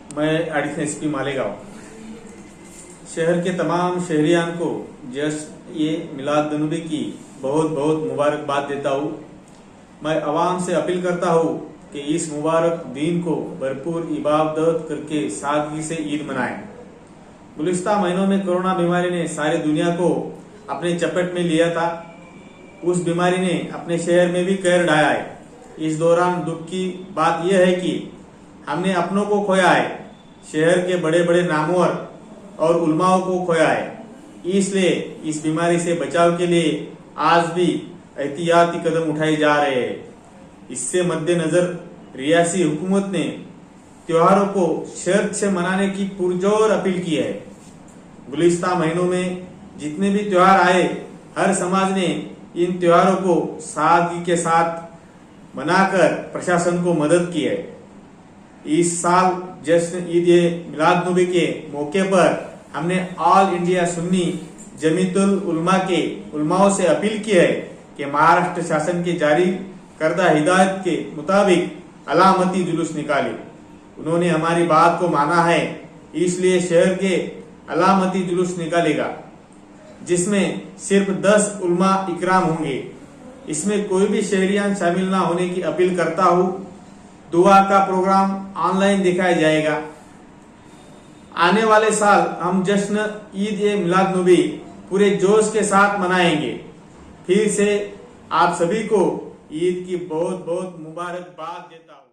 मैं additional SP Malegaon शहर के तमाम शहरियान को ये मिलाद नबी की बहुत बहुत मुबारकबाद देता हूँ। मैं आवाम से अपील करता हूँ कि इस मुबारक दिन को भरपूर इबादत करके सादगी से ईद मनाएं। गुज़िश्ता महीनों में कोरोना बीमारी ने सारी दुनिया को अपने चपेट में लिया था। उस बीमारी ने अपने शहर में भी कहर ढाया है। इस दौरान दुख की बात यह है कि हमने अपनों को खोया है, शहर के बड़े बड़े नामवर और उलमाओं को खोया है। इसलिए इस बीमारी से बचाव के लिए आज भी एहतियाती कदम उठाए जा रहे हैं। इससे मद्देनजर रियासी हुकूमत ने त्योहारों को शर्त से मनाने की पुरजोर अपील की है। गुज़िश्ता महीनों में जितने भी त्योहार आए, हर समाज ने इन त्योहारों को सादगी के साथ मनाकर प्रशासन को मदद की है। इस साल जश्न ईद मिलाद नबी के मौके पर हमने ऑल इंडिया सुन्नी जमीयतुल उलमा के उलमाओं से अपील की है कि महाराष्ट्र शासन के जारी करदा हिदायत के मुताबिक अलामती जुलूस निकाले। उन्होंने हमारी बात को माना है, इसलिए शहर के अलामती जुलूस निकालेगा, जिसमें सिर्फ 10 उलमा इकराम होंगे। इसमें कोई भी शहरियान शामिल ना होने की अपील करता हूँ। दुआ का प्रोग्राम ऑनलाइन दिखाया जाएगा। आने वाले साल हम जश्न ईद मिलाद नबी पूरे जोश के साथ मनाएंगे। फिर से आप सभी को ईद की बहुत बहुत मुबारकबाद देता हूँ।